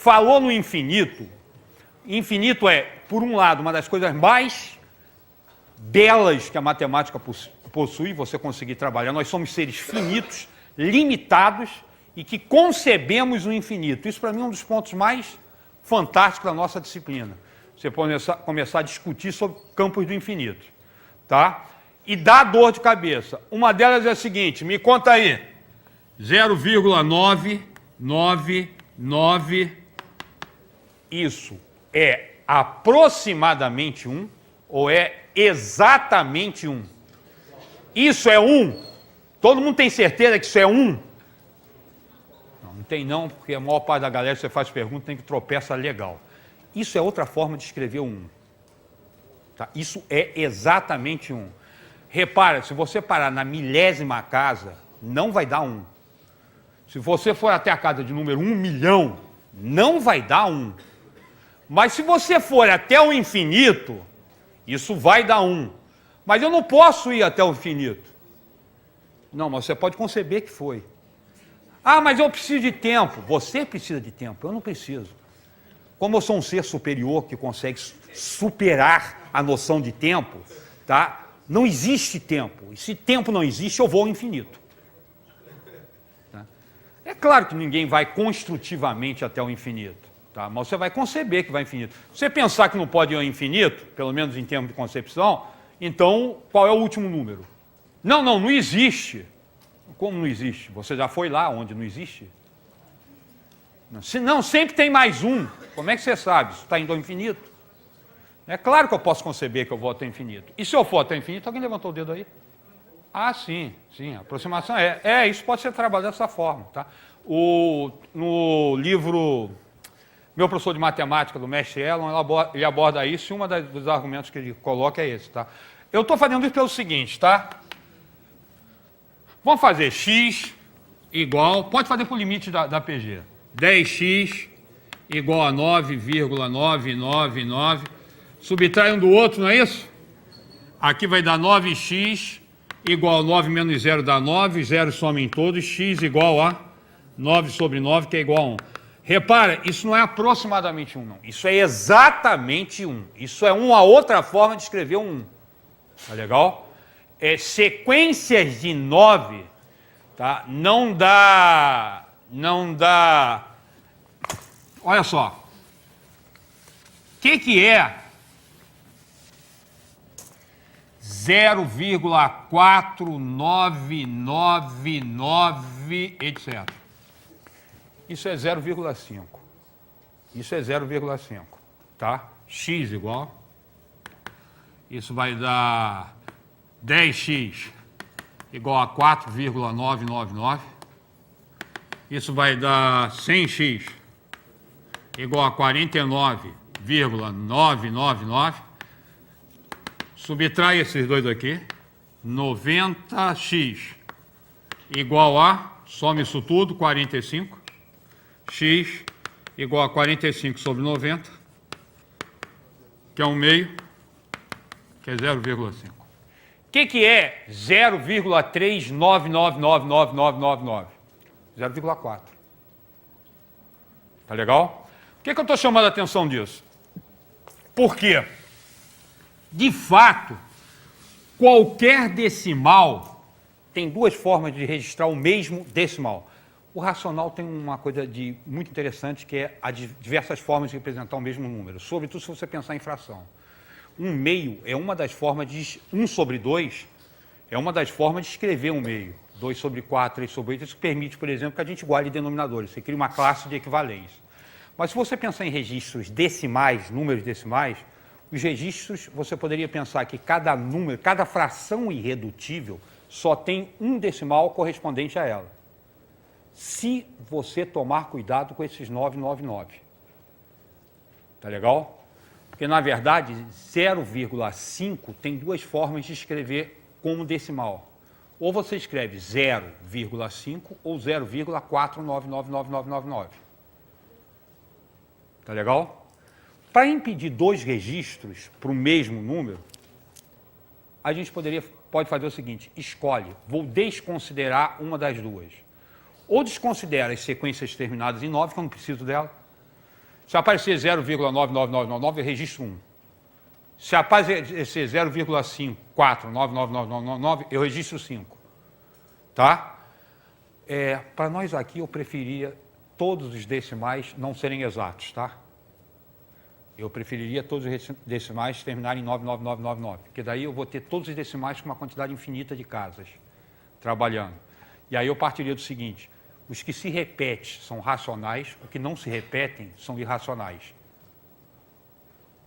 falou no infinito, infinito é, por um lado, uma das coisas mais belas que a matemática possui, você conseguir trabalhar. Nós somos seres finitos, limitados e que concebemos o infinito. Isso, para mim, é um dos pontos mais fantásticos da nossa disciplina. Você pode começar a discutir sobre campos do infinito, tá? E dá dor de cabeça. Uma delas é a seguinte, me conta aí. 0,999, isso é aproximadamente 1 ou é exatamente 1? Isso é 1? Todo mundo tem certeza que isso é 1? Não tem não, porque a maior parte da galera que você faz pergunta tem que tropeçar legal. Isso é outra forma de escrever o 1. Tá? Isso é exatamente 1. Repara, se você parar na milésima casa, não vai dar 1. Se você for até a casa de número 1 milhão, não vai dar 1. Mas se você for até o infinito, isso vai dar 1. Mas eu não posso ir até o infinito. Não, mas você pode conceber que foi. Ah, mas eu preciso de tempo. Você precisa de tempo, eu não preciso. Como eu sou um ser superior que consegue superar a noção de tempo, tá? Não existe tempo. E se tempo não existe, eu vou ao infinito. Tá? É claro que ninguém vai construtivamente até o infinito, tá? Mas você vai conceber que vai ao infinito. Se você pensar que não pode ir ao infinito, pelo menos em termos de concepção, então qual é o último número? Não existe. Como não existe? Você já foi lá onde não existe? Não, sempre tem mais um. Como é que você sabe? Isso está indo ao infinito. É claro que eu posso conceber que eu vou até o infinito. E se eu for até o infinito, alguém levantou o dedo aí? Ah, sim, a aproximação isso pode ser trabalhado dessa forma, tá? No livro, meu professor de matemática, do mestre Elon, ele aborda isso e um dos argumentos que ele coloca é esse, tá? Eu estou fazendo isso pelo seguinte, tá? Vamos fazer x igual, pode fazer por limite da PG, 10x igual a 9,999, subtrai um do outro, não é isso? Aqui vai dar 9x igual a 9 menos 0 dá 9, 0 soma em todos, x igual a 9 sobre 9, que é igual a 1. Repara, isso não é aproximadamente 1, não. Isso é exatamente 1. Isso é uma outra forma de escrever um 1. Tá legal? Sequências de 9, tá? Não dá... Olha só. O que é 0,4999, etc. Isso é 0,5. Isso é 0,5, tá? X igual. Isso vai dar 10x igual a 4,999. Isso vai dar 100x igual a 49,999. Subtrai esses dois aqui. 90x igual a, soma isso tudo, 45. X igual a 45 sobre 90, que é 1 meio, que é 0,5. O que é 0,3999999? 0,4. Tá legal? Por que eu estou chamando a atenção disso? Por quê? De fato, qualquer decimal tem duas formas de registrar o mesmo decimal. O racional tem uma coisa muito interessante, que é as diversas formas de representar o mesmo número, sobretudo se você pensar em fração. 1 meio é uma das formas de... 1 sobre 2 é uma das formas de escrever 1 meio. 2 sobre 4, 3 sobre 8, isso permite, por exemplo, que a gente guarde denominadores. Você cria uma classe de equivalência. Mas se você pensar em registros decimais, números decimais, os registros, você poderia pensar que cada número, cada fração irredutível só tem um decimal correspondente a ela. Se você tomar cuidado com esses 999. Tá legal? Porque, na verdade, 0,5 tem duas formas de escrever como decimal. Ou você escreve 0,5 ou 0,4999999. Tá legal? Para impedir dois registros para o mesmo número, a gente pode fazer o seguinte, escolhe, vou desconsiderar uma das duas. Ou desconsidera as sequências terminadas em 9, que eu não preciso dela, Se aparecer 0,99999, eu registro 1. Se aparecer 0,5499999, eu registro 5. Tá? Para nós aqui, eu preferia todos os decimais não serem exatos, tá? Eu preferiria todos os decimais terminarem em 99999, porque daí eu vou ter todos os decimais com uma quantidade infinita de casas trabalhando. E aí eu partiria do seguinte: os que se repetem são racionais, os que não se repetem são irracionais.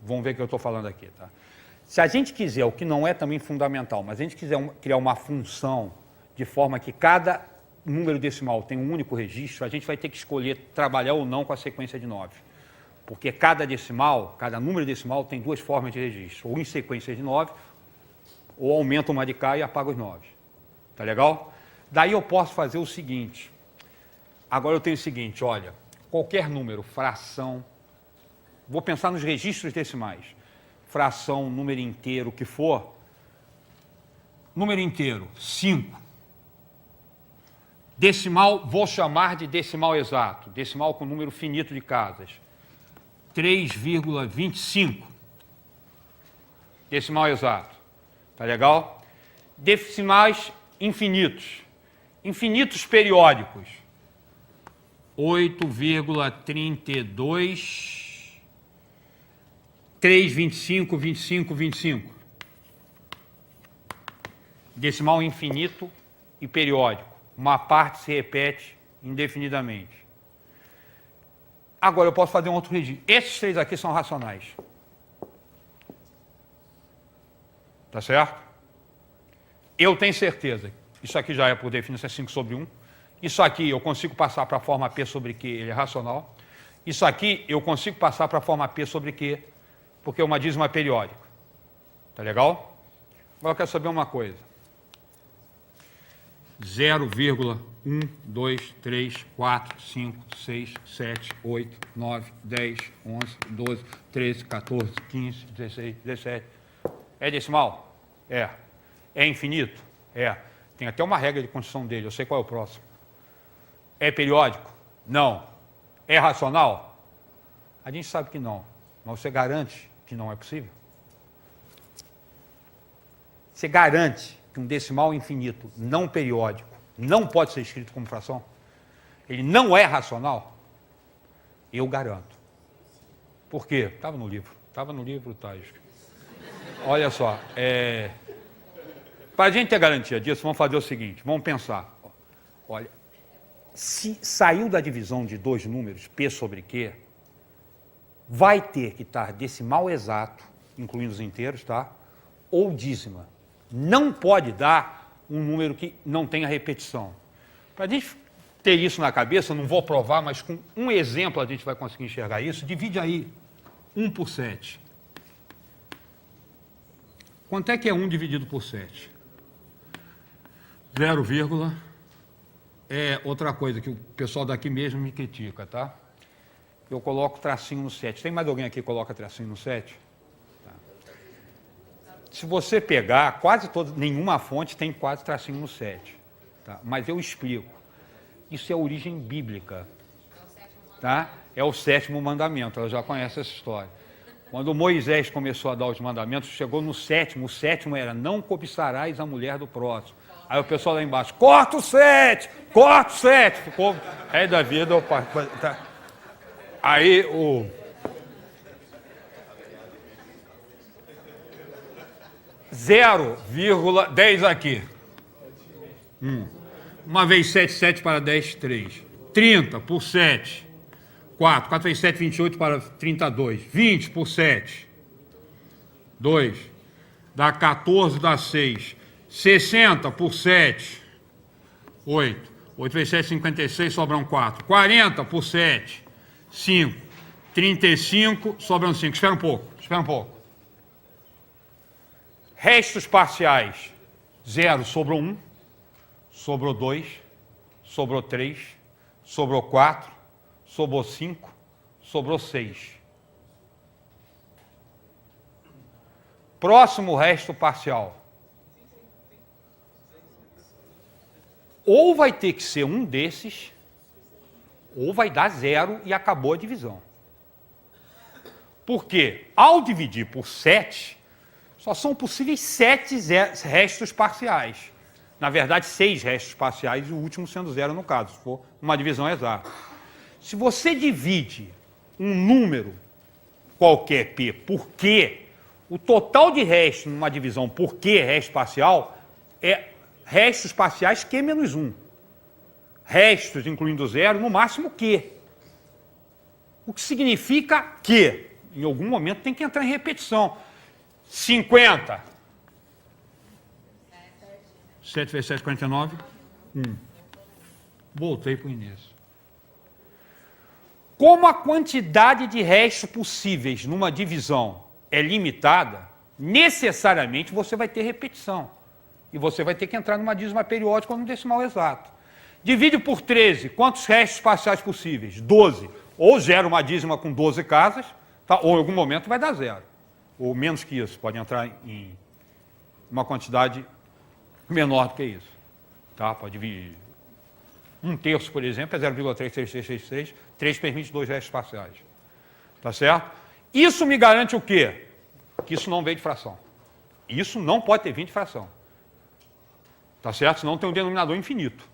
Vamos ver o que eu estou falando aqui, tá? Se a gente quiser, o que não é também fundamental, mas a gente quiser criar uma função de forma que cada número decimal tem um único registro, a gente vai ter que escolher trabalhar ou não com a sequência de 9. Porque cada número decimal tem duas formas de registro, ou em sequência de 9, ou aumenta uma de cá e apaga os 9. Tá legal? Daí eu posso fazer o seguinte. Agora eu tenho o seguinte, olha, qualquer número, fração, vou pensar nos registros decimais, fração, número inteiro, o que for, número inteiro, 5. Decimal, vou chamar de decimal exato, decimal com número finito de casas, 3,25. Decimal exato. Tá legal? Decimais infinitos. Infinitos periódicos. 8,32. 3,25, 25, 25. Decimal infinito e periódico. Uma parte se repete indefinidamente. Agora eu posso fazer um outro registro. Esses três aqui são racionais. Tá certo? Eu tenho certeza. Isso aqui já é por definição 5 sobre 1. Isso aqui eu consigo passar para a forma P sobre Q, ele é racional. Isso aqui eu consigo passar para a forma P sobre Q, porque é uma dízima periódica. Tá legal? Agora eu quero saber uma coisa. 0,1, 2, 3, 4, 5, 6, 7, 8, 9, 10, 11, 12, 13, 14, 15, 16, 17. É decimal? É. É infinito? É. Tem até uma regra de construção dele, eu sei qual é o próximo. É periódico? Não. É racional? A gente sabe que não, mas você garante que não é possível? Você garante que um decimal infinito não periódico não pode ser escrito como fração? Ele não é racional? Eu garanto. Por quê? Estava no livro. Estava no livro, Tais. Olha só, para a gente ter garantia disso, vamos fazer o seguinte, vamos pensar. Olha, se saiu da divisão de dois números, P sobre Q, vai ter que estar decimal exato, incluindo os inteiros, tá? Ou dízima. Não pode dar um número que não tenha repetição. Para a gente ter isso na cabeça, não vou provar, mas com um exemplo a gente vai conseguir enxergar isso. Divide aí 1 por 7. Quanto é que é 1 dividido por 7? 0, é outra coisa que o pessoal daqui mesmo me critica, tá? Eu coloco tracinho no 7. Tem mais alguém aqui que coloca tracinho no 7? Se você pegar, quase toda, nenhuma fonte tem quase tracinho no 7. Tá? Mas eu explico. Isso é origem bíblica. Tá? É o 7º mandamento, ela já conhece essa história. Quando Moisés começou a dar os mandamentos, chegou no 7º, o 7º era: não cobiçarás a mulher do próximo. Aí o pessoal lá embaixo: corta o 7! Corta o 7! Ficou rei da vida. Tá? Aí o... Zero, 10 aqui. 1 vezes 7, 7 para 10, 3. 30 por 7, 4. 4 vezes 7, 28 para 32. 20 por 7, 2. Dá 14, dá 6. 60 por 7, 8. 8 vezes 7, 56, sobram 4. 40 por 7, 5. 35, sobram 5. Espera um pouco. Restos parciais: 0, sobrou 1, sobrou 2, sobrou 3, sobrou 4, sobrou 5, sobrou 6. Próximo resto parcial. Ou vai ter que ser um desses, ou vai dar 0 e acabou a divisão. Porque, ao dividir por 7, só são possíveis 7 restos parciais. Na verdade, 6 restos parciais, e o último sendo 0 no caso, se for uma divisão exata. Se você divide um número qualquer P por Q, o total de restos numa divisão por Q, resto parcial, é restos parciais Q menos 1. Restos, incluindo 0, no máximo Q. O que significa que, em algum momento, tem que entrar em repetição. 50. 7 vezes 7, 49. 1. Voltei para o início. Como a quantidade de restos possíveis numa divisão é limitada, necessariamente você vai ter repetição. E você vai ter que entrar numa dízima periódica ou num decimal exato. Divide por 13, quantos restos parciais possíveis? 12. Ou gera uma dízima com 12 casas, tá? Ou em algum momento vai dar 0. Ou menos que isso, pode entrar em uma quantidade menor do que isso. Tá? Pode vir 1/3, por exemplo, é 0,33363, 3 permite 2 restos parciais. Tá certo? Isso me garante o quê? Que isso não veio de fração. Isso não pode ter vindo de fração. Tá certo? Senão tem um denominador infinito.